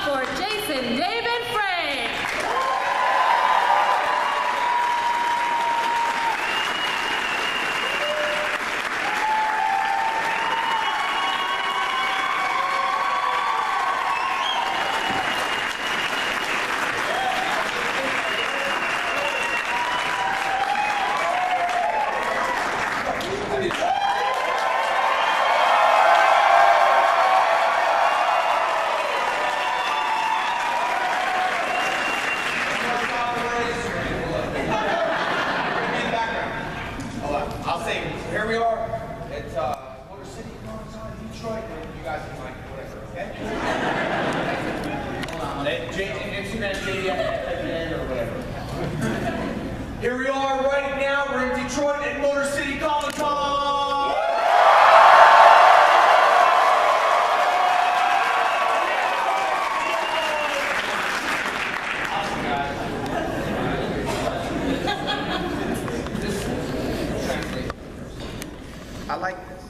for Jason David Frank. Here we are at Motor City, Detroit, and you guys can like whatever, okay? Hold on, Instagram JD at the end or whatever. Here we are right now, we're in Detroit at Motor City Comic-Con! I like this.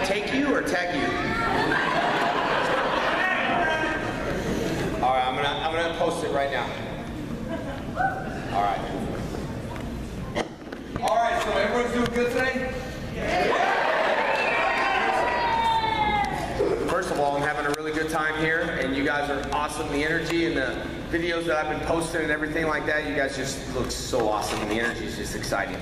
Take you or tag you? All right, I'm gonna post it right now. All right. All right, so everyone's doing good today? First of all, I'm having a really good time here, and you guys are awesome. The energy and the videos that I've been posting and everything like that, you guys just look so awesome, and the energy is just exciting.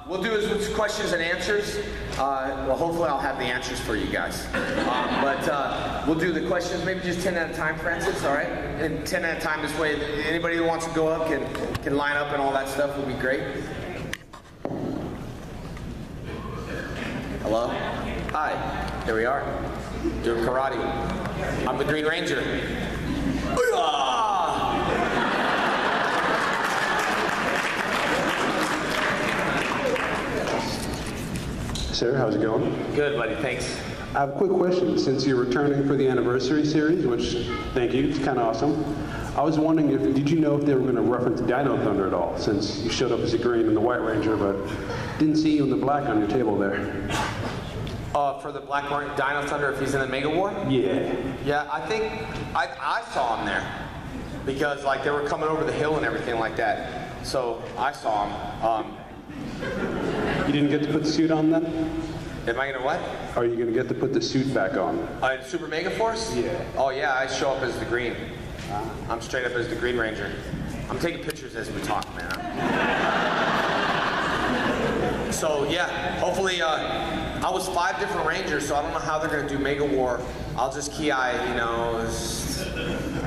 We'll do is questions and answers. Well, hopefully I'll have the answers for you guys. But we'll do the questions, maybe just 10 at a time, Francis, all right? And 10 at a time, this way, anybody who wants to go up can line up and all that stuff will be great. Hello? Hi, here we are. Doing karate. I'm the Green Ranger. Sir, how's it going? Good, buddy, thanks. I have a quick question. Since you're returning for the anniversary series, which, thank you, it's kind of awesome. I was wondering did you know if they were going to reference Dino Thunder at all, since you showed up as a Green and the White Ranger, but didn't see you in the black on your table there. For the Black Dino Thunder, if he's in the Mega War? Yeah. Yeah, I think I saw him there. Because, like, they were coming over the hill and everything like that. So, I saw him. You didn't get to put the suit on then? Am I gonna what? Are you gonna get to put the suit back on? In Super Mega Force? Yeah. Oh yeah, I show up as the Green. I'm straight up as the Green Ranger. I'm taking pictures as we talk, man. So yeah, hopefully, I was 5 different Rangers, so I don't know how they're gonna do Mega War. I'll just key-eye, you know.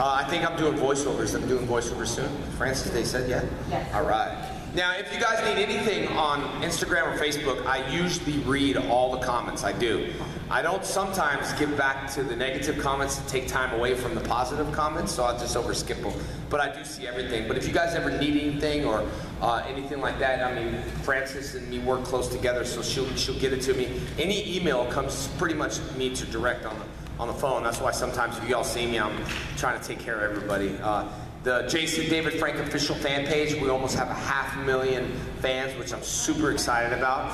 I think I'm doing voiceovers. I'm doing voiceovers soon. Francis, they said, yeah? Yes. All right. Now, if you guys need anything on Instagram or Facebook, I usually read all the comments. I do. I don't sometimes get back to the negative comments and take time away from the positive comments, so I'll just overskip them. But I do see everything. But if you guys ever need anything or anything like that, I mean, Francis and me work close together, so she'll get it to me. Any email comes pretty much me to direct on the phone. That's why sometimes if you all see me, I'm trying to take care of everybody. The Jason David Frank official fan page, we almost have 500,000 fans, which I'm super excited about.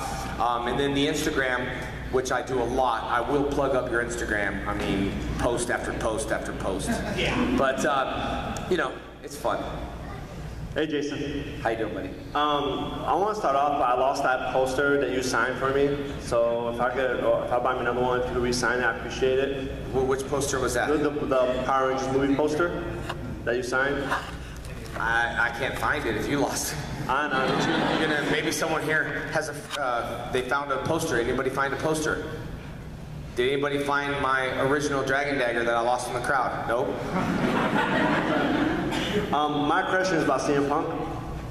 And then the Instagram, which I do a lot. I will plug up your Instagram. I mean, post after post after post. Yeah. But, you know, it's fun. Hey Jason. How you doing, buddy? I want to start off. I lost that poster that you signed for me. So if I buy me another one, if you could re-sign it, I appreciate it. Which poster was that? The Power Rangers movie poster that you signed. I can't find it if you lost it. I know. You're gonna, maybe someone here has they found a poster. Anybody find a poster? Did anybody find my original Dragon Dagger that I lost in the crowd? Nope. My question is about CM Punk.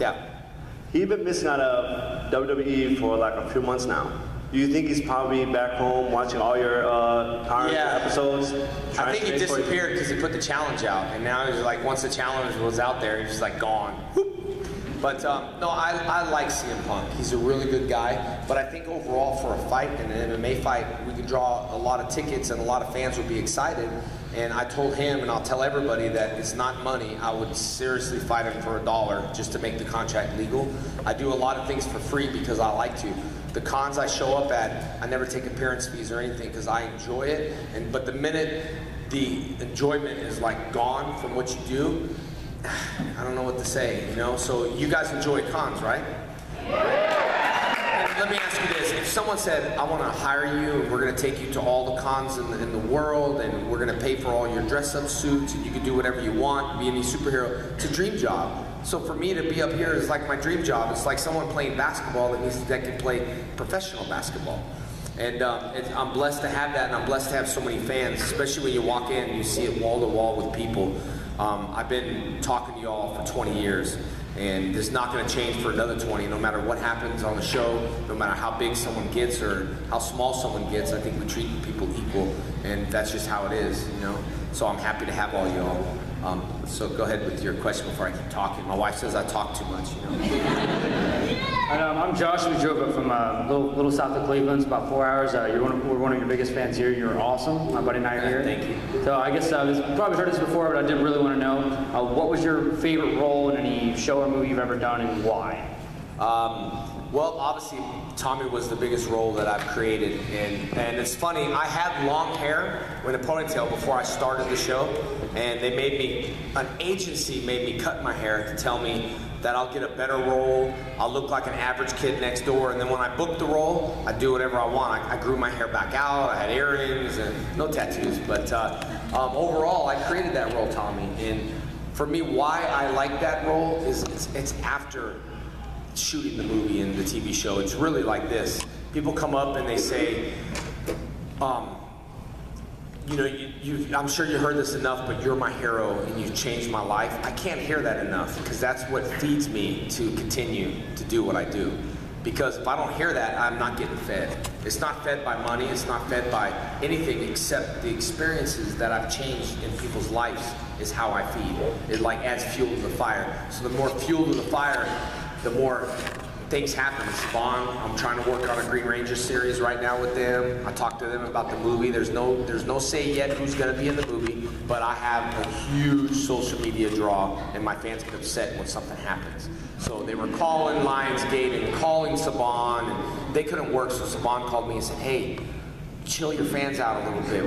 Yeah. He's been missing out of WWE for like a few months now. Do you think he's probably back home watching all your Power Rangers episodes? I think he disappeared because he put the challenge out, and now he's like, once the challenge was out there, he's just like gone. Whoop. But no, I like CM Punk. He's a really good guy. But I think overall for a fight, in an MMA fight, we could draw a lot of tickets and a lot of fans would be excited. And I told him, and I'll tell everybody, that it's not money. I would seriously fight him for $1 just to make the contract legal. I do a lot of things for free because I like to. The cons I show up at, I never take appearance fees or anything because I enjoy it. But the minute the enjoyment is like gone from what you do, I don't know what to say, you know? So you guys enjoy cons, right? And let me ask you this. If someone said, I want to hire you, and we're going to take you to all the cons in the world, and we're going to pay for all your dress-up suits, and you can do whatever you want, be any superhero, it's a dream job. So for me to be up here is like my dream job. It's like someone playing basketball that can play professional basketball. And I'm blessed to have that, and I'm blessed to have so many fans, especially when you walk in and you see it wall to wall with people. I've been talking to you all for 20 years, and it's not going to change for another 20, no matter what happens on the show, no matter how big someone gets or how small someone gets. I think we treat people equal, and that's just how it is, you know? So I'm happy to have all you all. So go ahead with your question before I keep talking. My wife says I talk too much, you know. And, I'm Josh. We drove up from little south of Cleveland. It's about 4 hours. We're one of your biggest fans here. You're awesome. My buddy and I are here. Thank you. So I guess you probably heard this before, but I did really want to know what was your favorite role in any show or movie you've ever done, and why? Well, obviously, Tommy was the biggest role that I've created, and it's funny, I had long hair with a ponytail before I started the show, and an agency made me cut my hair to tell me that I'll get a better role, I'll look like an average kid next door, and then when I booked the role, I do whatever I want. I grew my hair back out, I had earrings, and no tattoos, but overall, I created that role, Tommy, and for me, why I like that role is it's after shooting the movie and the TV show. It's really like this. People come up and they say, you know, I'm sure you heard this enough, but you're my hero and you've changed my life. I can't hear that enough because that's what feeds me to continue to do what I do. Because if I don't hear that, I'm not getting fed. It's not fed by money, it's not fed by anything except the experiences that I've changed in people's lives is how I feed. It like adds fuel to the fire. So the more fuel to the fire, the more things happen. Spawn, I'm trying to work on a Green Ranger series right now with them. I talked to them about the movie. There's no say yet who's gonna be in the movie, but I have a huge social media draw, and my fans get upset when something happens. So they were calling Lionsgate and calling Saban, and they couldn't work, so Saban called me and said, hey, chill your fans out a little bit.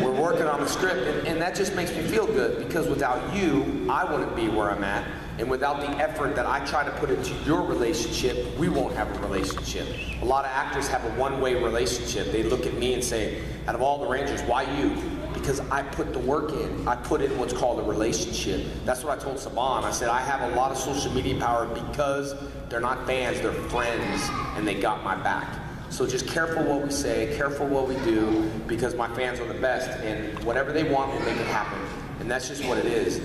We're working on the script, and that just makes me feel good, because without you, I wouldn't be where I'm at. And without the effort that I try to put into your relationship, we won't have a relationship. A lot of actors have a one-way relationship. They look at me and say, out of all the Rangers, why you? Because I put the work in. I put in what's called a relationship. That's what I told Saban. I said, I have a lot of social media power because they're not fans, they're friends, and they got my back. So just careful what we say, careful what we do, because my fans are the best, and whatever they want, we'll make it happen. And that's just what it is.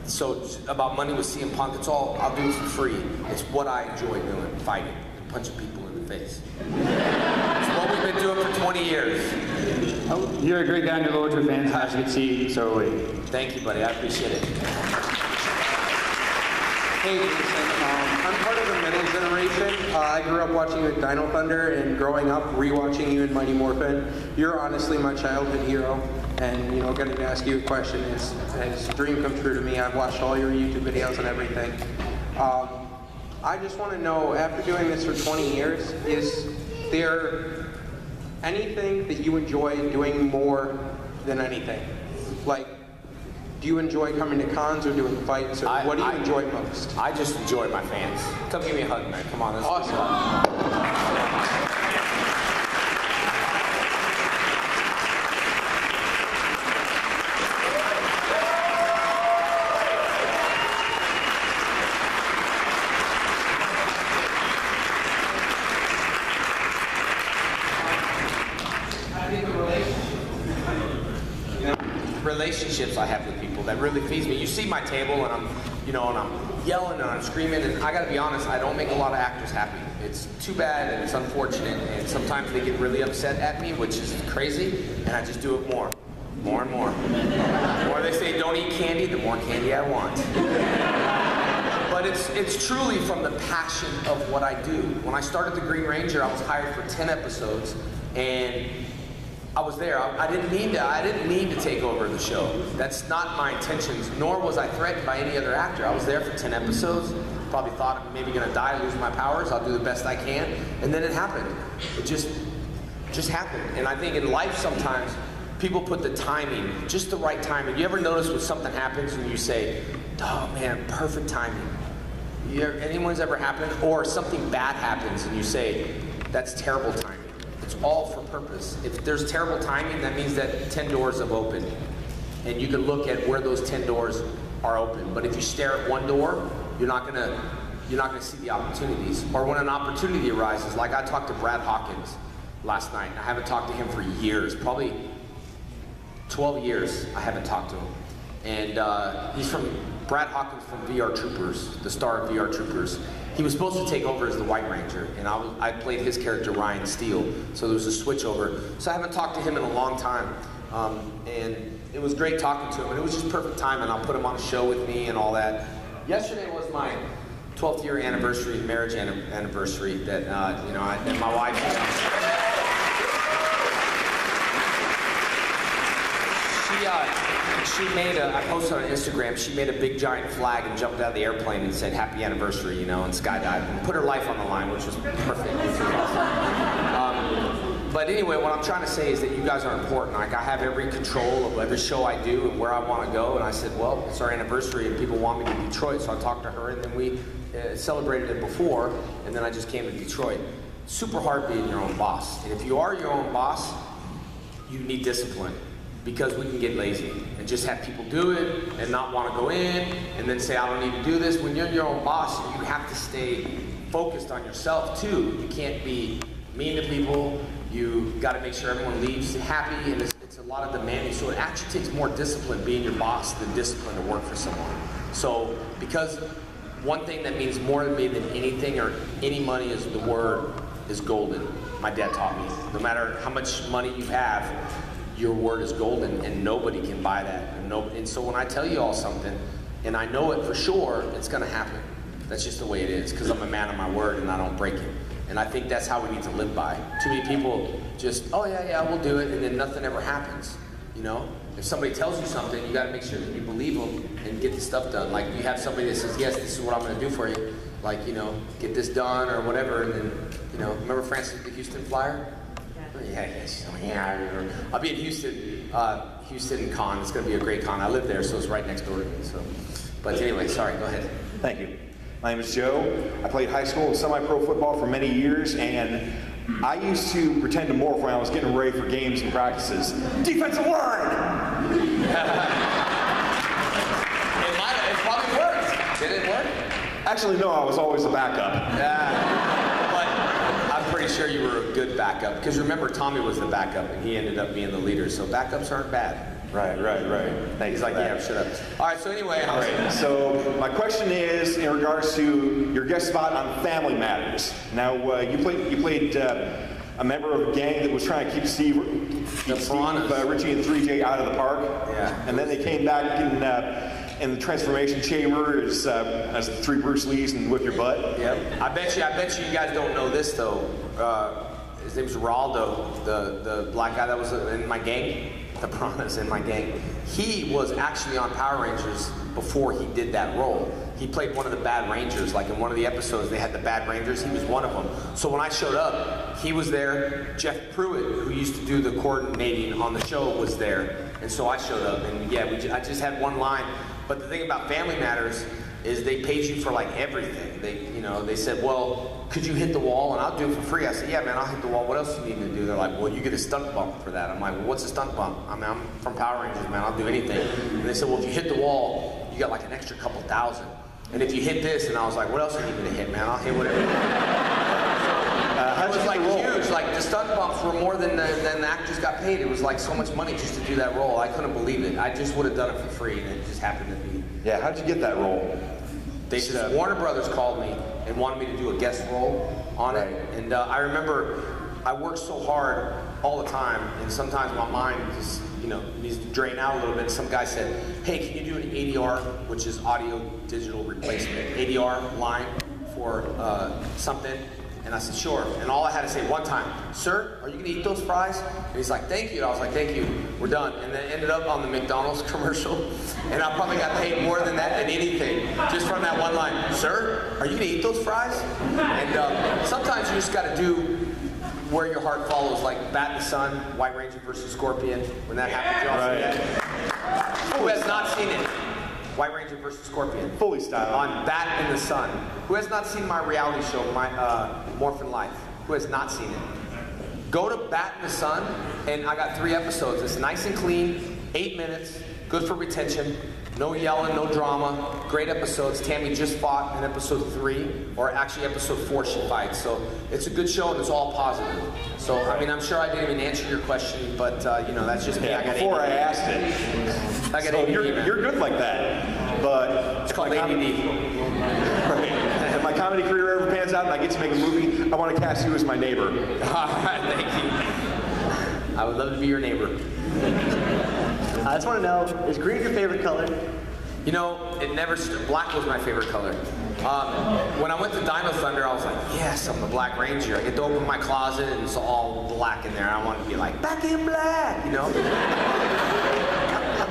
So about money with CM Punk, it's all, I'll do it for free. It's what I enjoy doing, fighting, and punching people in the face. It's what we've been doing for 20 years. Oh, you're a great guy and you're loyal to your fans, as you can see, so are we. Thank you, buddy, I appreciate it. Hey, Jason, I'm part of the middle generation. I grew up watching you at Dino Thunder, and growing up, rewatching you in Mighty Morphin. You're honestly my childhood hero. And, you know, getting to ask you a question is a dream come true to me. I've watched all your YouTube videos and everything. I just want to know, after doing this for 20 years, is there anything that you enjoy doing more than anything? Like, do you enjoy coming to cons or doing fights, or what do you enjoy most? I just enjoy my fans. Come give me a hug, man. Come on, let's awesome. relationships I have with people that really feeds me. You see my table and I'm yelling and I'm screaming, and I gotta be honest, I don't make a lot of actors happy. It's too bad and it's unfortunate, and sometimes they get really upset at me, which is crazy, and I just do it more and more. The more they say don't eat candy, the more candy I want. But it's truly from the passion of what I do. When I started the Green Ranger, I was hired for 10 episodes, and I was there. I didn't mean to take over the show. That's not my intentions, nor was I threatened by any other actor. I was there for 10 episodes, probably thought I'm maybe gonna die, lose my powers, I'll do the best I can, and then it happened. It just happened. And I think in life sometimes, people put the timing, just the right timing. You ever notice when something happens and you say, oh man, perfect timing? Anyone's ever happened? Or something bad happens and you say, that's terrible timing. It's all for purpose. If there's terrible timing, that means that 10 doors have opened. And you can look at where those 10 doors are open. But if you stare at one door, you're not gonna see the opportunities. Or when an opportunity arises, like I talked to Brad Hawkins last night. I haven't talked to him for years, probably 12 years I haven't talked to him. And he's from, Brad Hawkins from VR Troopers, the star of VR Troopers. He was supposed to take over as the White Ranger, and I played his character, Ryan Steele, so there was a switch over. So I haven't talked to him in a long time, and it was great talking to him, and it was just perfect time, and I'll put him on a show with me and all that. Yesterday was my 12th year anniversary, marriage anniversary, that, you know, and my wife, she made I posted on Instagram, she made a big giant flag and jumped out of the airplane and said happy anniversary, you know, and skydived and put her life on the line, which was perfect. Which was awesome. But anyway, what I'm trying to say is that you guys are important. Like, I have every control of every show I do and where I want to go, and I said, well, it's our anniversary and people want me to Detroit, so I talked to her, and then we celebrated it before, and then I just came to Detroit. Super hard being your own boss, and if you are your own boss, you need discipline. Because we can get lazy and just have people do it and not want to go in and then say, I don't need to do this. When you're your own boss, you have to stay focused on yourself too. You can't be mean to people. You got to make sure everyone leaves happy, and it's a lot of demanding. So it actually takes more discipline being your boss than discipline to work for someone. So because one thing that means more to me than anything or any money is the word is golden. My dad taught me. No matter how much money you have, your word is golden, and nobody can buy that. And so when I tell you all something, and I know it for sure, it's gonna happen. That's just the way it is, because I'm a man of my word and I don't break it. And I think that's how we need to live by. Too many people just, oh yeah, we'll do it, and then nothing ever happens, you know? If somebody tells you something, you gotta make sure that you believe them and get the stuff done. Like, you have somebody that says, yes, this is what I'm gonna do for you. Like, you know, get this done or whatever, and then, you know, remember Francis the Houston Flyer? Yeah. I'll be in Houston Con. It's going to be a great con. I live there, so it's right next door to me. So, but anyway, sorry. Go ahead. Thank you. My name is Joe. I played high school and semi-pro football for many years, and I used to pretend to morph when I was getting ready for games and practices. Defensive line. It probably worked. Did it work? Actually, no. I was always the backup. Pretty sure you were a good backup, because remember, Tommy was the backup and he ended up being the leader, so backups aren't bad. Right. Thanks. He's like, yeah, shut up. All right, so anyway. All right, so my question is in regards to your guest spot on Family Matters. Now, you played a member of a gang that was trying to keep Steve Richie and 3J out of the park. Yeah. And then they came back in the transformation chamber as the three Bruce Lees and whip your butt. Yep. I bet you guys don't know this though. His name's Raldo, the black guy that was in my gang, the Piranhas in my gang. He was actually on Power Rangers before he did that role. He played one of the Bad Rangers, like in one of the episodes they had the Bad Rangers, he was one of them. So when I showed up, he was there. Jeff Pruitt, who used to do the coordinating on the show, was there. And so I showed up, and yeah, I just had one line. But the thing about Family Matters is they paid you for like everything. They said, well, could you hit the wall? And I'll do it for free. I said, yeah, man, I'll hit the wall. What else do you need to do? They're like, well, you get a stunt bump for that. I'm like, well, what's a stunt bump? I mean, I'm from Power Rangers, man. I'll do anything. And they said, well, if you hit the wall, you got like an extra couple thousand. And if you hit this, and I was like, what else do you need me to hit, man? I'll hit whatever. It was like huge. Like the stunt bumps were more than the actors got paid. It was like so much money just to do that role. I couldn't believe it. I just would have done it for free, and it just happened to be. Yeah, how'd you get that role? Warner Brothers called me and wanted me to do a guest role on it. And I remember I worked so hard all the time, and sometimes my mind just, needs to drain out a little bit. Some guy said, hey, can you do an ADR, which is audio digital replacement, ADR line for something? And I said, sure. And all I had to say one time, sir, are you gonna eat those fries? And he's like, thank you. And I was like, thank you, we're done. And then ended up on the McDonald's commercial. And I probably got paid more than that than anything, just from that one line, sir, are you gonna eat those fries? And sometimes you just gotta do where your heart follows, like Bat in the Sun, White Ranger versus Scorpion. When that happens, you all see that? Who has not seen it? White Ranger versus Scorpion. Fully styled. On Bat in the Sun. Who has not seen my reality show, my Morphin Life? Who has not seen it? Go to Bat in the Sun, and I got 3 episodes. It's nice and clean, 8 minutes, good for retention, no yelling, no drama, great episodes. Tammy just fought in episode 3, or actually episode 4 she fights. So it's a good show and it's all positive. So, I mean, I'm sure I didn't even answer your question, but you know, that's just me. Yeah, before I asked it. I got So ADD, you're good like that, but It's called ADD. Right. If my comedy career ever pans out and I get to make a movie, I want to cast you as my neighbor. All right, thank you. I would love to be your neighbor. I just want to know, is green your favorite color? You know, black was my favorite color. When I went to Dino Thunder, I was like, yes, I'm the Black Ranger. I get to open my closet and it's all black in there. I want to be like, back in black, you know?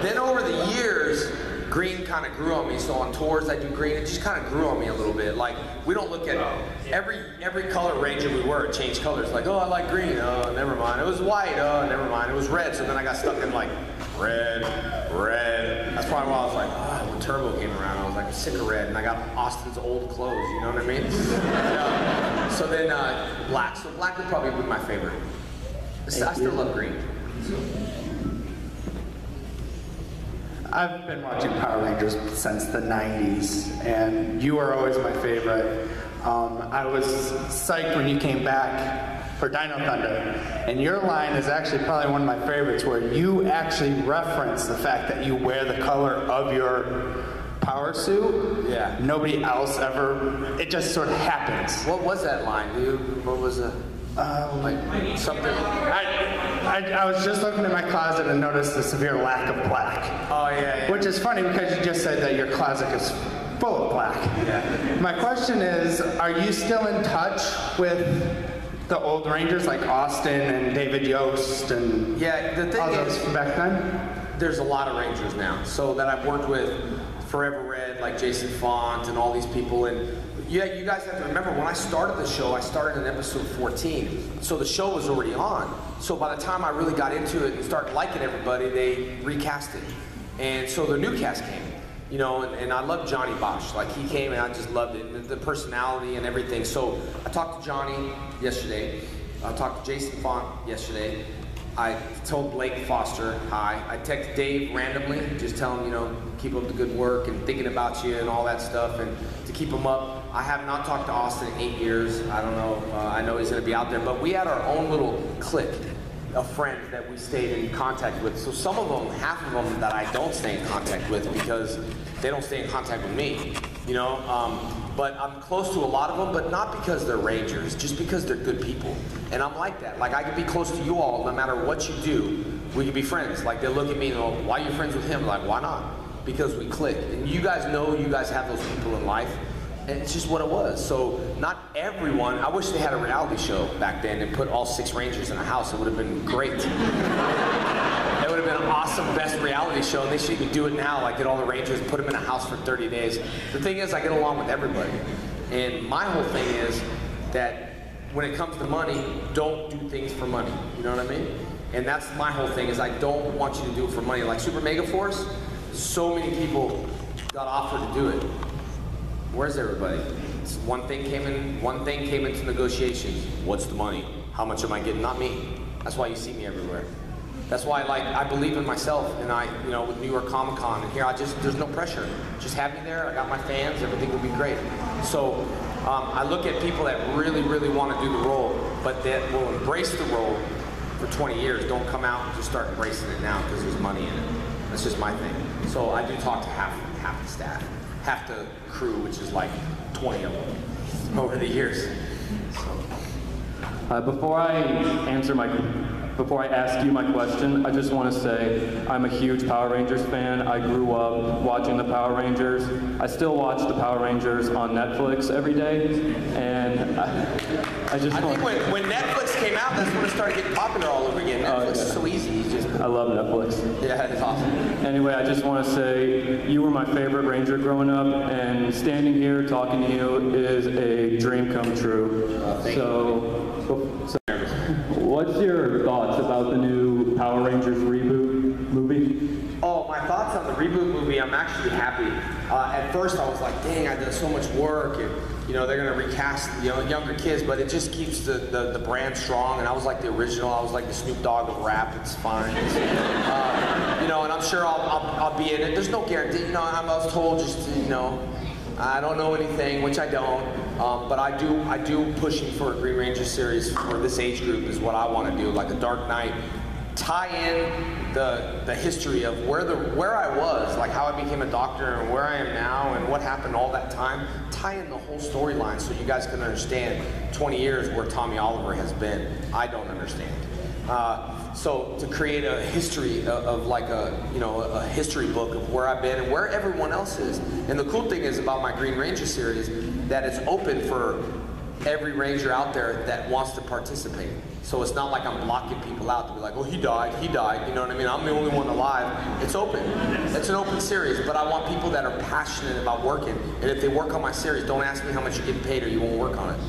Then over the years, green kind of grew on me. So on tours, I do green. It just kind of grew on me a little bit. Like, we don't look at every color Ranger we were, it changed colors. Like, oh, I like green. Oh, never mind. It was white. Oh, never mind. It was red. So then I got stuck in like red. That's probably why I was like, oh, when Turbo came around, I was like, I'm sick of red. And I got Austin's old clothes, you know what I mean? And, so then black. So black would probably be my favorite. I still love green. I've been watching Power Rangers since the 90s, and you are always my favorite. I was psyched when you came back for Dino Thunder, and your line is actually probably one of my favorites, where you actually reference the fact that you wear the color of your power suit. Yeah. Nobody else ever, it just sort of happens. What was that line, dude? What was it? Like something. I was just looking in my closet and noticed the severe lack of black. Oh, yeah. Which is funny because you just said that your closet is full of black. Yeah. My question is, are you still in touch with the old Rangers like Austin and David Yost and Yeah, the thing all those is, from back then? there's a lot of Rangers now. So that I've worked with Forever Red, like Jason Font and all these people. And yeah, you guys have to remember, when I started the show, I started in episode 14. So the show was already on. So by the time I really got into it and started liking everybody, they recast it. And so the new cast came, you know, and I loved Johnny Bosch. Like, he came and I just loved it, and the personality and everything. So I talked to Johnny yesterday. I talked to Jason Font yesterday. I told Blake Foster hi. I texted Dave randomly, just tell him, you know, keep up the good work and thinking about you and all that stuff, and to keep him up. I have not talked to Austin in 8 years. I don't know. I know he's going to be out there, but we had our own little clique of friends that we stayed in contact with. So some of them, half of them that I don't stay in contact with because they don't stay in contact with me, you know? But I'm close to a lot of them, but not because they're Rangers, just because they're good people. And I'm like that. Like, I could be close to you all no matter what you do. We could be friends. Like, they look at me and go, why are you friends with him? Like, why not? Because we click. And you guys know you guys have those people in life. And it's just what it was. So not everyone, I wish they had a reality show back then and put all 6 Rangers in a house. It would have been great. It would have been an awesome, best reality show. And they should even do it now, like get all the Rangers and put them in a house for 30 days. The thing is, I get along with everybody. And my whole thing is that when it comes to money, don't do things for money. You know what I mean? And that's my whole thing, is I don't want you to do it for money. Like Super Mega Force, so many people got offered to do it. Where's everybody? One thing came into negotiations. What's the money? How much am I getting? Not me. That's why you see me everywhere. That's why, like, I believe in myself, and you know, with New York Comic Con, and here, there's no pressure. Just have me there. I got my fans. Everything will be great. So I look at people that really, really want to do the role, but that will embrace the role for 20 years. Don't come out and just start embracing it now because there's money in it. That's just my thing. So I do talk to half the staff. Half the crew, which is like 20 of them over the years. Before I answer my before I ask you my question, I just want to say I'm a huge Power Rangers fan. I grew up watching the Power Rangers. I still watch the Power Rangers on Netflix every day, and I just I think when Netflix came out, that's when it started getting popular all over again. Netflix is so easy. I love Netflix. Yeah, it's awesome. Anyway, I just want to say you were my favorite Ranger growing up, and standing here talking to you is a dream come true. What's your thoughts about the new Power Rangers reboot movie? Oh, my thoughts on the reboot movie, I'm actually happy. At first I was like, dang, I did so much work, and they're gonna recast younger kids, but it just keeps the brand strong, and I was like the original, I was like the Snoop Dogg of rap, it's fine. And I'm sure I'll be in it. There's no guarantee, I was told just, I don't know anything, which I don't, but I do pushing for a Green Ranger series for this age group is what I want to do, like a Dark Knight. Tie in the history of where I was, like how I became a doctor and where I am now and what happened all that time. Tie in the whole storyline so you guys can understand 20 years where Tommy Oliver has been. I don't understand. So to create a history of like a history book of where I've been and where everyone else is. And the cool thing is about my Green Ranger series that it's open for every Ranger out there that wants to participate. So it's not like I'm blocking people out to be like, oh, he died, you know what I mean? I'm the only one alive. It's open. It's an open series, but I want people that are passionate about working. And if they work on my series, don't ask me how much you're getting paid or you won't work on it.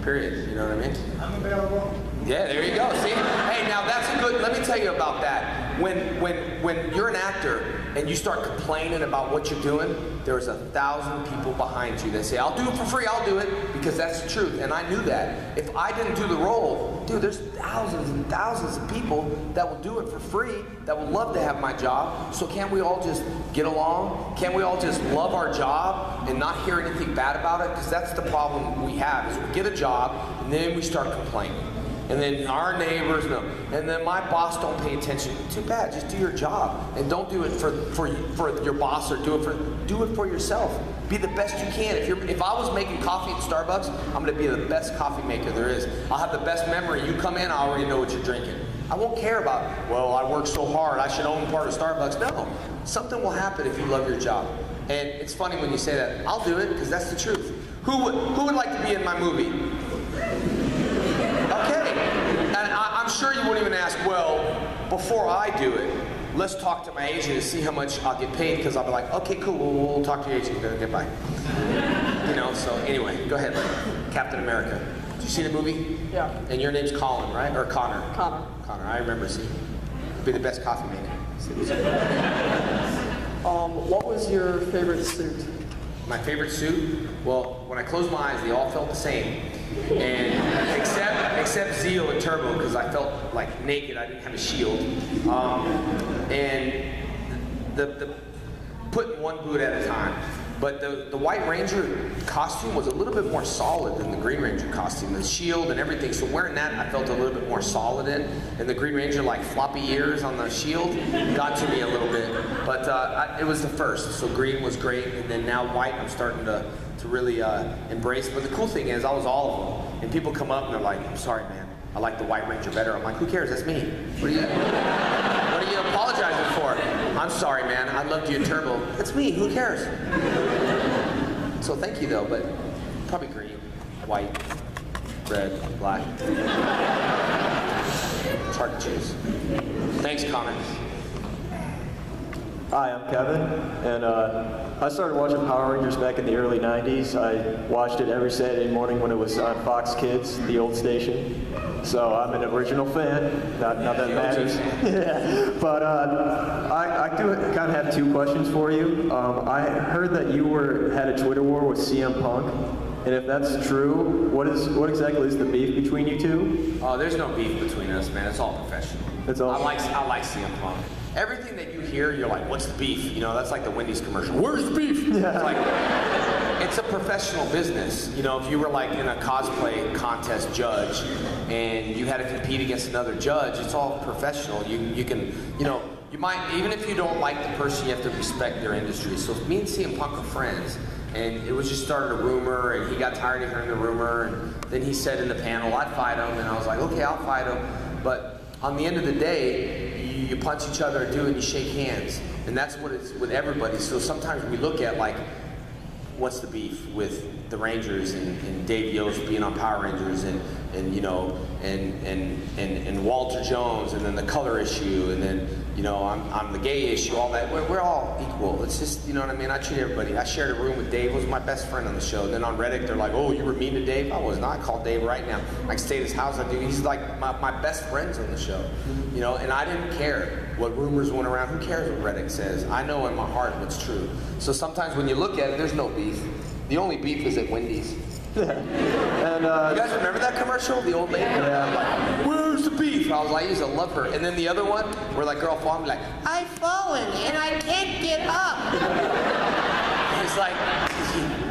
Period, you know what I mean? I'm available. Yeah, there you go, see? Hey, now that's a good, let me tell you about that. When you're an actor and you start complaining about what you're doing, there's 1,000 people behind you that say, I'll do it for free, I'll do it, because that's the truth. And I knew that. If I didn't do the role, dude, there's thousands and thousands of people that will do it for free, that would love to have my job. So can't we all just get along? Can't we all just love our job and not hear anything bad about it? Because that's the problem we have, is we get a job and then we start complaining. And then our neighbors know. And then my boss don't pay attention. Too bad, just do your job. And don't do it for your boss or do it for yourself. Be the best you can. If I was making coffee at Starbucks, I'm gonna be the best coffee maker there is. I'll have the best memory. You come in, I already know what you're drinking. I won't care about, well, I worked so hard, I should own part of Starbucks. No, something will happen if you love your job. And it's funny when you say that. I'll do it, because that's the truth. Who would like to be in my movie? Okay, and I'm sure you won't even ask, well, before I do it, let's talk to my agent and see how much I'll get paid, because I'll be like, okay, cool, we'll talk to your agent, get by. So anyway, go ahead, Captain America. Did you see the movie? Yeah. And your name's Colin, right? Or Connor? Connor. Connor, I remember seeing you. Be the best coffee maker. What was your favorite suit? My favorite suit? Well, when I closed my eyes, they all felt the same. And except Zeal and Turbo, because I felt like naked, I didn't have a shield. And the putting one boot at a time. But the White Ranger costume was a little bit more solid than the Green Ranger costume. The shield and everything, so wearing that I felt a little bit more solid in. And the Green Ranger, like floppy ears on the shield, got to me a little bit. But it was the first, so green was great, and then now white I'm starting to really embrace. But the cool thing is, I was all of them. And people come up and they're like, I'm sorry, man, I like the White Ranger better. I'm like, who cares? That's me. What are you apologizing for? I'm sorry, man. I loved you in Turbo. That's me. Who cares? So thank you, though, but probably green, white, red, black. It's hard to choose. Thanks, Connor. Hi, I'm Kevin, and I started watching Power Rangers back in the early 90s. I watched it every Saturday morning when it was on Fox Kids, the old station. So I'm an original fan, not that it matters. Yeah. But I do kind of have two questions for you. I heard that you had a Twitter war with CM Punk. And if that's true, what exactly is the beef between you two? Oh, there's no beef between us, man. It's all professional. It's all. I like CM Punk. Everything that you hear, you're like, what's the beef? That's like the Wendy's commercial. Where's the beef? Yeah. It's like, it's a professional business. If you were like in a cosplay contest judge and you had to compete against another judge, it's all professional. You can, you might, even if you don't like the person, you have to respect their industry. So me and CM Punk are friends. And it was just started a rumor, and he got tired of hearing the rumor, and then he said in the panel, I'd fight him, and I was like, okay, I'll fight him. But on the end of the day, you punch each other and you shake hands. And that's what it's with everybody. So sometimes we look at like, what's the beef with the Rangers and Dave Yost being on Power Rangers and you know, and Walter Jones, and then the color issue, and then, you know, I'm the gay issue, all that. We're all equal. It's just, you know what I mean? I treat everybody. I shared a room with Dave, was my best friend on the show. And then on Reddit, they're like, oh, you were mean to Dave? I was not. I called Dave right now. I stay at his house. I do. He's like my best friends on the show. You know, and I didn't care what rumors went around. Who cares what Reddit says? I know in my heart what's true. So sometimes when you look at it, there's no beef. The only beef is at Wendy's. And, you guys remember that commercial? The old lady? Yeah. Like, where's the beef? I was like, I used to love her. And then the other one, where like girl falling, like, I've fallen and I can't get up. It's like,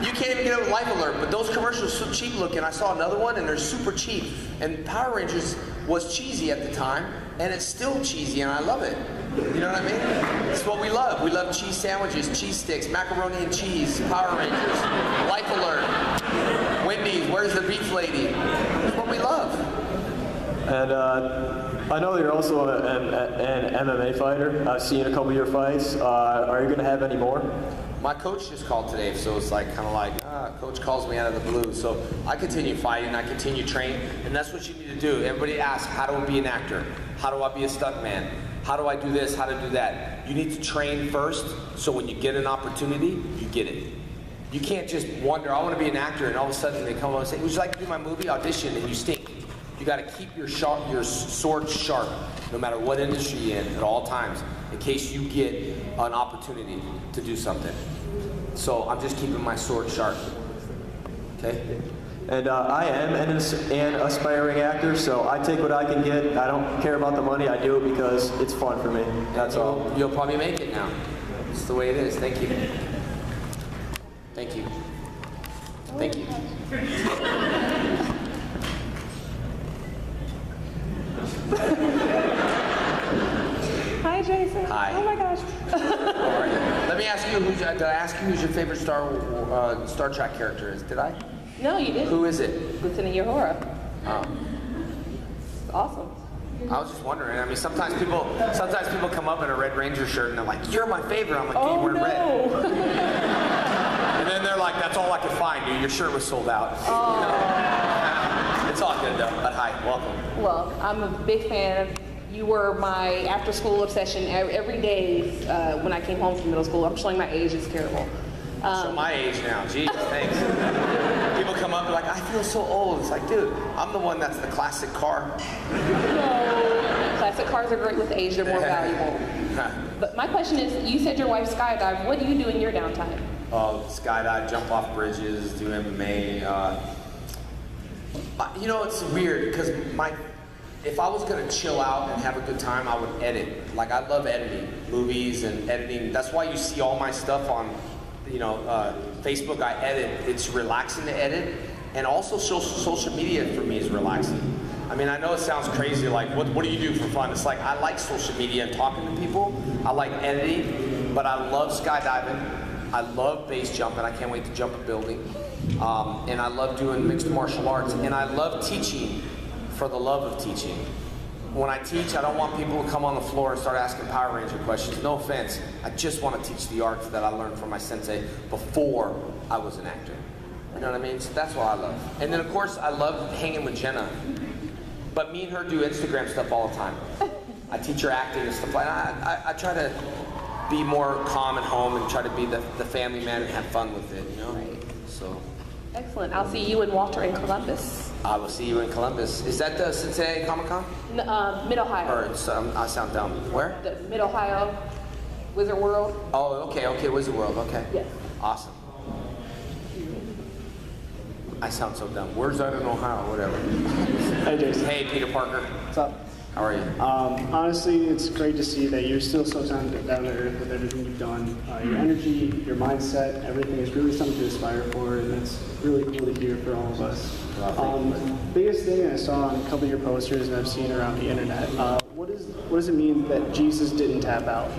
you can't even get up with Life Alert, but those commercials are so cheap looking. I saw another one and they're super cheap. And Power Rangers was cheesy at the time, and it's still cheesy, and I love it. You know what I mean? It's what we love. We love cheese sandwiches, cheese sticks, macaroni and cheese, Power Rangers, Life Alert, Wendy's, where's the beef lady? It's what we love. And I know you're also an MMA fighter. I've seen a couple of your fights. Are you going to have any more? My coach just called today, so it's like kind of like, coach calls me out of the blue. So I continue fighting, I continue training, and that's what you need to do. Everybody asks, how do I be an actor? How do I be a stuntman? How do I do this? How to do that? You need to train first, so when you get an opportunity, you get it. You can't just wonder, I want to be an actor, and all of a sudden they come up and say, would you like to do my movie? Audition, and you stink. You got to keep your sword sharp, no matter what industry you're in, at all times, in case you get an opportunity to do something. So I'm just keeping my sword sharp. Okay? And I am an aspiring actor, so I take what I can get. I don't care about the money. I do it because it's fun for me. That's all. You'll probably make it now. It's the way it is. Thank you. Thank you. Thank you. Hi, Jason. Hi. Oh my gosh. How are you? Let me ask you, did I ask you who's your favorite Star Trek character is? Did I? No, you didn't. Who is it? Lieutenant Uhura. Oh. It's awesome. I was just wondering. I mean, sometimes people come up in a Red Ranger shirt and they're like, "You're my favorite." I'm like, "Dude, oh, we're no. red." And then they're like, "That's all I could find, dude. Your shirt was sold out." Oh. You know? It's all good though. But hi, welcome. Well, I'm a big fan. You were my after-school obsession every day when I came home from middle school. I'm showing my age. It's terrible. So my age now. Jeez, thanks. People come up and like, I feel so old. It's like, dude, I'm the one that's the classic car. No, classic cars are great with age. They're more valuable. But my question is, you said your wife skydived. What do you do in your downtime? Skydive, jump off bridges, do MMA. You know, it's weird because if I was gonna chill out and have a good time, I would edit. Like, I love editing movies and editing. That's why you see all my stuff on, Facebook. I edit. It's relaxing to edit, and also social media for me is relaxing. I mean, I know it sounds crazy. Like, what do you do for fun? It's like I like social media and talking to people. I like editing, but I love skydiving. I love base jumping. I can't wait to jump a building, and I love doing mixed martial arts, and I love teaching. For the love of teaching. When I teach, I don't want people to come on the floor and start asking Power Ranger questions. No offense. I just want to teach the arts that I learned from my sensei before I was an actor. You know what I mean? So that's what I love. And then, of course, I love hanging with Jenna. But me and her do Instagram stuff all the time. I teach her acting and stuff like that. I try to be more calm at home and try to be the family man and have fun with it, you know? Right. So. Excellent. I'll see you and Walter in Columbus. I will see you in Columbus. Is that the Cincinnati Comic-Con? Mid-Ohio. Or I sound dumb. Where? The Mid-Ohio, Wizard World. Oh, okay, Wizard World, okay. Yes. Awesome. I sound so dumb. Where's that in Ohio? Whatever. Hey, Jason. Hey, Peter Parker. What's up? How are you? Honestly, it's great to see that you're still so down to earth with everything you've done. Your energy, your mindset, everything is really something to aspire for, and that's really cool to hear for all of us. Biggest thing I saw on a couple of your posters and I've seen around the internet, what does it mean that Jesus didn't tap out?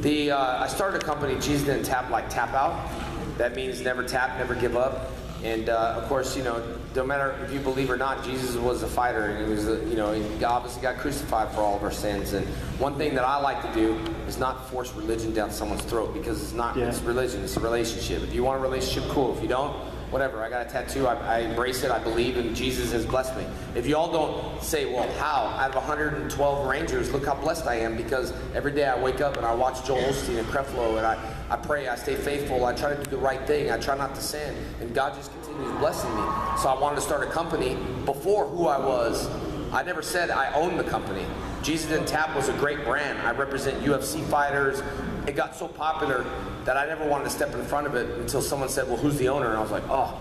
I started a company, Jesus didn't tap out. That means never tap, never give up. And of course, no matter if you believe or not, Jesus was a fighter, and he was, he obviously got crucified for all of our sins. And one thing that I like to do is not force religion down someone's throat, because it's not, it's religion, it's a relationship. If you want a relationship, cool. If you don't, whatever. I got a tattoo, I embrace it, I believe, and Jesus has blessed me. If y'all don't say, well, how? Out of 112 Rangers, look how blessed I am, because every day I wake up and I watch Joel Osteen and Creflo, and I pray, I stay faithful, I try to do the right thing, I try not to sin, and God just continues blessing me. So I wanted to start a company before who I was. I never said I owned the company. Jesus Didn't Tap was a great brand. I represent UFC fighters. It got so popular that I never wanted to step in front of it until someone said, well, who's the owner? And I was like, oh,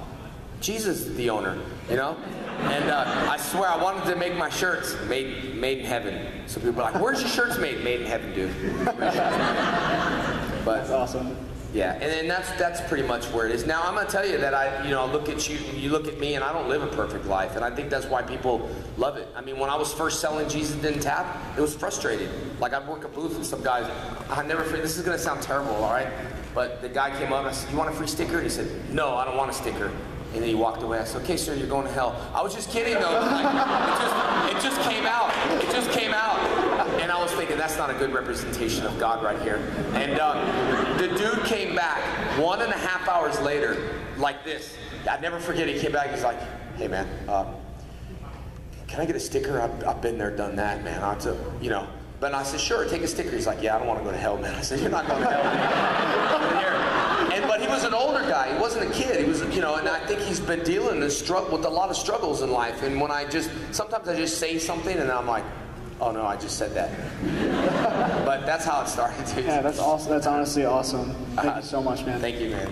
Jesus is the owner, And I swear I wanted to make my shirts made in heaven. So people were like, where's your shirts made? Made in heaven, dude. But that's awesome. Yeah, and that's pretty much where it is. Now, I'm going to tell you that I look at you, and you look at me, and I don't live a perfect life, and I think that's why people love it. I mean, when I was first selling Jesus Didn't Tap, it was frustrating. Like, I'd work a booth, and some guys, I never forget, this is going to sound terrible, all right? But the guy came up, and I said, you want a free sticker? And he said, no, I don't want a sticker. And then he walked away. I said, okay, sir, you're going to hell. I was just kidding, though. Like, it just came out. It just came out. And I was thinking, that's not a good representation of God right here. And the dude came back 1.5 hours later, like this. I'd never forget, he came back, he's like, hey, man, can I get a sticker? I've been there, done that, man. But I said, sure, take a sticker. He's like, yeah, I don't want to go to hell, man. I said, you're not going to hell. But he was an older guy. He wasn't a kid. He was, and I think he's been dealing with a lot of struggles in life. And when sometimes I just say something, and I'm like, oh no, I just said that. But that's how it started, dude. Yeah, that's awesome. That's honestly awesome. Thank you so much, man. Thank you, man.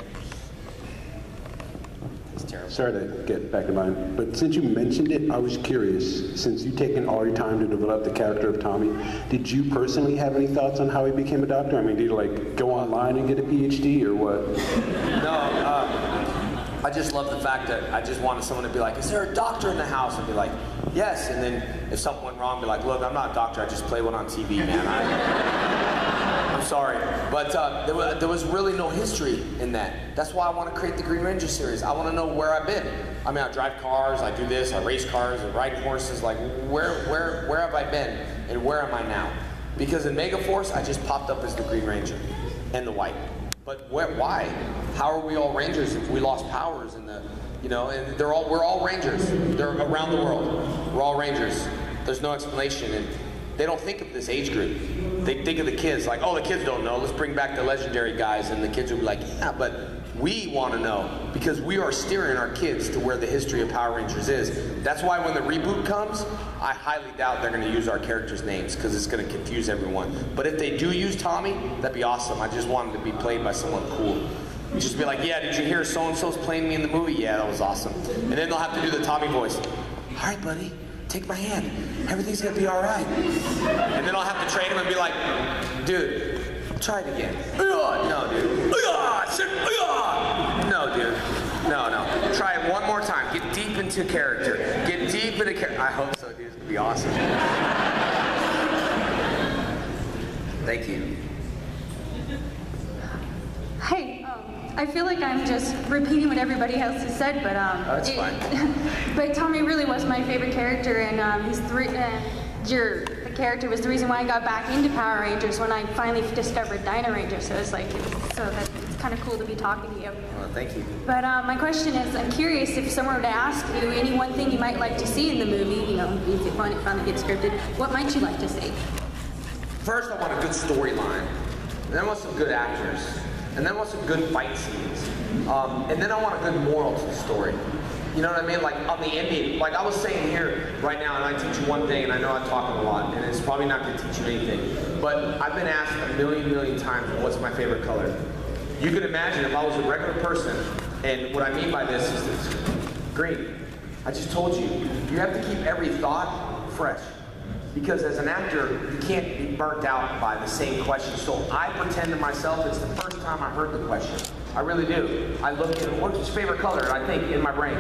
It's terrible. Sorry to get back in line, but since you mentioned it, I was curious, since you've taken all your time to develop the character of Tommy, did you personally have any thoughts on how he became a doctor? I mean, did you go online and get a PhD or what? No, I just love the fact that I just wanted someone to be like, is there a doctor in the house? And be like, yes. And then if something went wrong, be like, look, I'm not a doctor, I just play one on TV, man. I'm sorry. But there was really no history in that. That's why I want to create the Green Ranger series. I want to know where I've been. I mean, I drive cars, I do this, I race cars, I ride horses. Like, where have I been, and where am I now? Because in Megaforce, I just popped up as the Green Ranger and the White. But why? How are we all Rangers if we lost powers and and we're all Rangers. They're around the world. We're all Rangers. There's no explanation, and they don't think of this age group. They think of the kids like, oh, the kids don't know. Let's bring back the legendary guys, and the kids will be like, yeah, but we want to know, because we are steering our kids to where the history of Power Rangers is. That's why when the reboot comes, I highly doubt they're going to use our characters' names, because it's going to confuse everyone. But if they do use Tommy, that'd be awesome. I just want him to be played by someone cool. Just be like, yeah, did you hear so-and-so's playing me in the movie? Yeah, that was awesome. And then they'll have to do the Tommy voice. All right, buddy, take my hand. Everything's going to be all right. And then I'll have to train him and be like, dude, try it again. No, dude. No, dude. No. Try it one more time. Get deep into character. Get deep into character. I hope so, dude. It's going to be awesome. Thank you. Hey, I feel like I'm just repeating what everybody else has said, but that's fine. But Tommy really was my favorite character, and the character was the reason why I got back into Power Rangers when I finally discovered Dino Rangers. So it's it's kind of cool to be talking to you. Well, thank you. But my question is, I'm curious if someone were to ask you any one thing you might like to see in the movie, if it finally gets scripted, what might you like to see? First, I want a good storyline, and then I want some good actors. And then I want some good fight scenes. And then I want a good moral to the story. You know what I mean? Like on the ending, like I was saying here right now, and I teach you one thing, and I know I'm talking a lot, and it's probably not going to teach you anything. But I've been asked a million times, what's my favorite color? You could imagine if I was a regular person, and what I mean by this is this, green. I just told you, you have to keep every thought fresh. Because as an actor, you can't be burnt out by the same question. So I pretend to myself it's the first time I heard the question. I really do. I look at what's your favorite color, and I think in my brain,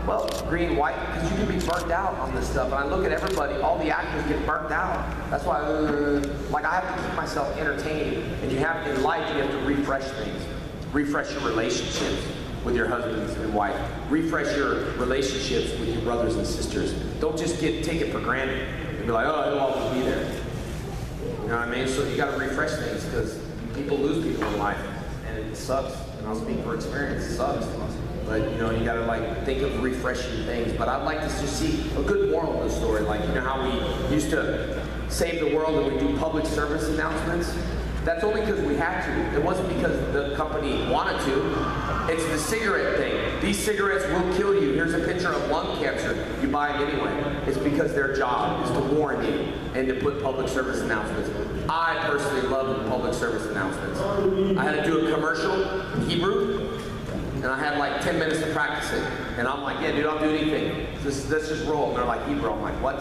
well, green, white, because you can be burnt out on this stuff. And I look at everybody, all the actors get burnt out. That's why, I have to keep myself entertained. And in life, you have to refresh things, refresh your relationships. with your husbands and wife. Refresh your relationships with your brothers and sisters. Don't just take it for granted and be like, oh, it'll always be there. You know what I mean? So you got to refresh things because people lose people in life, and it sucks. And I'll speak for experience. It sucks. But you know, you got to like think of refreshing things. But I'd like to just see a good moral of the story. Like, you know how we used to save the world and we do public service announcements? That's only because we had to. It wasn't because the company wanted to. It's the cigarette thing. These cigarettes will kill you. Here's a picture of lung cancer. You buy it anyway. It's because their job is to warn you and to put public service announcements. I personally love public service announcements. I had to do a commercial in Hebrew, and I had like 10 minutes to practice it. And I'm like, yeah, dude, I'll do anything. Let's just roll. And they're like, Hebrew. I'm like, what?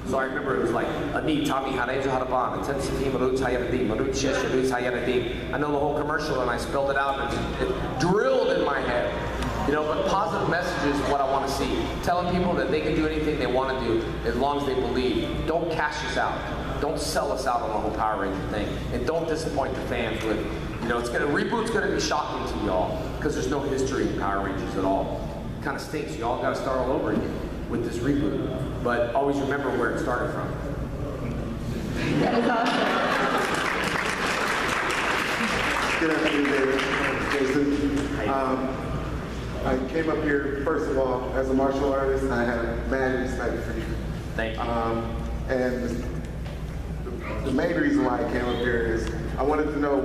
So I remember it was like, Ani, Tommy, Harejo, Haraban, Tensity, Marut, Hayaradim, Marut, Shesh, Marut, Hayaradim. I know the whole commercial and I spelled it out and it drilled in my head. You know, but positive messages is what I want to see. Telling people that they can do anything they want to do as long as they believe. Don't cash us out. Don't sell us out on the whole Power Ranger thing. And don't disappoint the fans with, you know, reboot's going to be shocking to y'all because there's no history in Power Rangers at all. It kind of stinks. Y'all got to start all over again with this reboot. But always remember where it started from. That is awesome. Good afternoon, Jason. I came up here, first of all, as a martial artist. I have mad respect for you. Thank you. And the main reason why I came up here is I wanted to know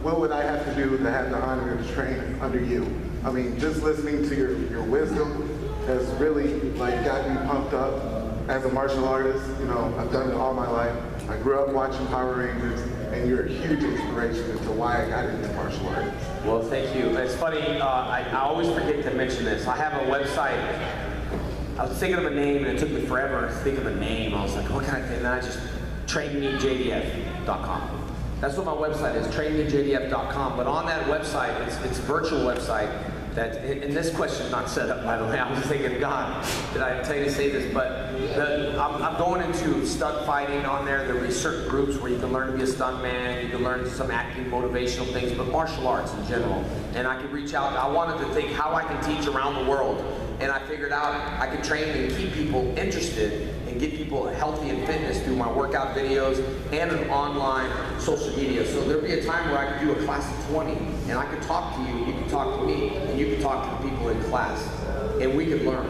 what would I have to do to have the honor to train under you. I mean, just listening to your wisdom has really got me pumped up as a martial artist. You know, I've done it all my life. I grew up watching Power Rangers, and you're a huge inspiration into why I got into martial arts. Well, thank you. It's funny, I always forget to mention this. I have a website. I was thinking of a name, and it took me forever to think of a name. I was like, what can I think? And then I just, trainmejdf.com. That's what my website is, trainmejdf.com. But on that website, it's a virtual website. And this question's not set up, by the way. I was thinking, God, did I tell you to say this? But I'm going into stunt fighting on there. There'll be certain groups where you can learn to be a stunt man, you can learn some acting, motivational things, but martial arts in general. And I could reach out. I wanted to think how I can teach around the world. And I figured out I could train and keep people interested and get people healthy and fitness through my workout videos and an online social media. So there'd be a time where I could do a class of 20 and I could talk to you, you could talk to me, and you could talk to the people in class. And we could learn.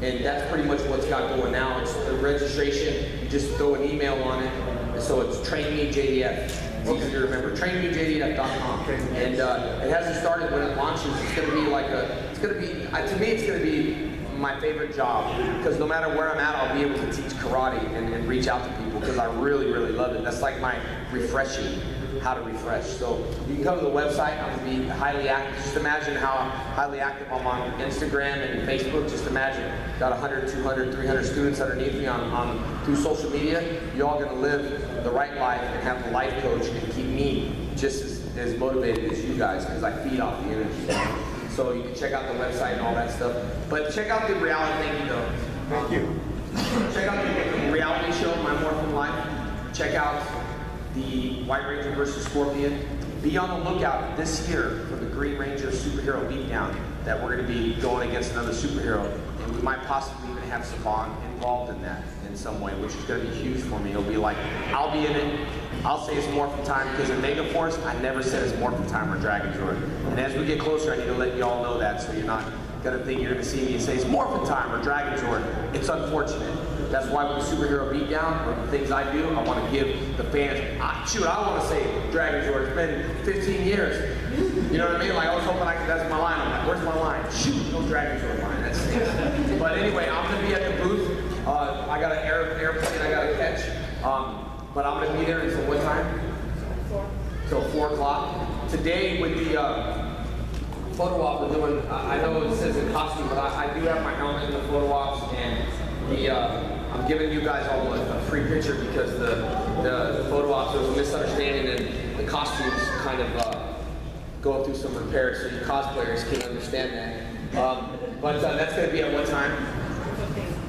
And that's pretty much what's got going now. It's the registration, you just throw an email on it. And so it's trainmejdf. It's easy to remember, trainmejdf.com. And it hasn't started when it launches. It's going to be like to me it's going to be my favorite job, because no matter where I'm at, I'll be able to teach karate and reach out to people because I really, really love it. That's like my refreshing, how to refresh. So you can come to the website. I'm going to be highly active. Just imagine how highly active I'm on Instagram and Facebook. Just imagine, got 100, 200, 300 students underneath me through social media. You're all going to live the right life and have the life coach and keep me just as motivated as you guys, because I feed off the energy. So you can check out the website and all that stuff. But check out the reality, thank you though. Thank you. Check out the reality show, My Morphin Life. Check out the White Ranger versus Scorpion. Be on the lookout this year for the Green Ranger superhero beatdown that we're going to be going against another superhero. And we might possibly even have Saban involved in that in some way, which is going to be huge for me. It'll be like, I'll be in it. I'll say it's Morphin Time, because in Mega Force, I never said it's Morphin Time or Dragon Zord. And as we get closer, I need to let you all know that, so you're not going to think you're going to see me and say it's Morphin Time or Dragon Zord. It's unfortunate. That's why with the superhero beatdown, or the things I do, I want to give the fans, I want to say Dragon Zord. It's been 15 years. You know what I mean? Like, I was hoping that's my line. I'm like, where's my line? Shoot, no Dragon Zord line. That stinks. But anyway, I'm going to be at the booth. I got an airplane I got to catch. But I'm going to be there until what time? 4. Till 4 o'clock. Today with the photo op we're doing, I know it says in costume, but I do have my helmet in the photo ops, and I'm giving you guys all a free picture because the photo ops, there was a misunderstanding and the costumes kind of going through some repairs, so you cosplayers can't understand that. But that's going to be at what time?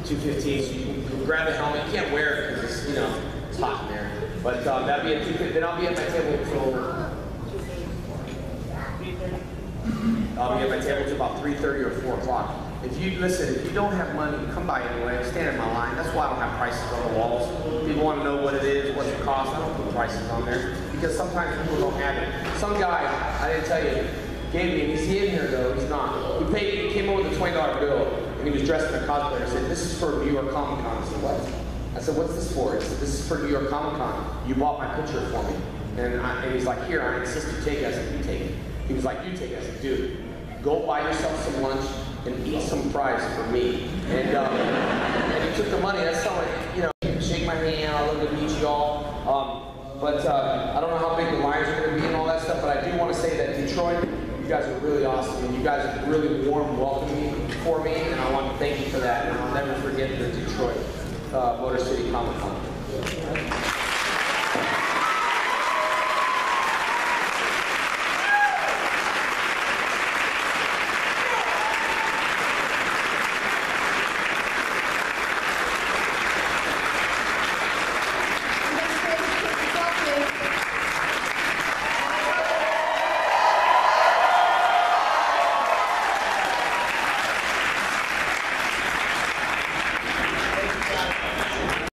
2:15. So you can grab the helmet. You can't wear it because it's, you know, it's hot in there. But that'll be at 2:15. Then I'll be at my table until I'll be at my table till about 3:30 or 4 o'clock. If you don't have money, come by anyway. Stand in my line. That's why I don't have prices on the walls. People want to know what it is, what's it cost. I don't put prices on there because sometimes people don't have it. Some guy, I didn't tell you, gave me, and he's in here though, he's not. He came over with a $20 bill and he was dressed in a cosplay and said, "This is for New York Comic Con." I said, "What?" I said, "What's this for?" He said, "This is for New York Comic Con. You bought my picture for me." And he's like, "Here, I insist you take it." I said, "You take it." He was like, "You take it." I said, "Dude, go buy yourself some lunch and eat some fries for me." And he took the money. That's how shake my hand. I love to meet you all. But I don't know how big the lines are going to be and all that stuff. But I do want to say that Detroit, you guys are really awesome, and you guys are really warm welcoming for me, and I want to thank you for that. And I'll never forget the Detroit Motor City Comic Con.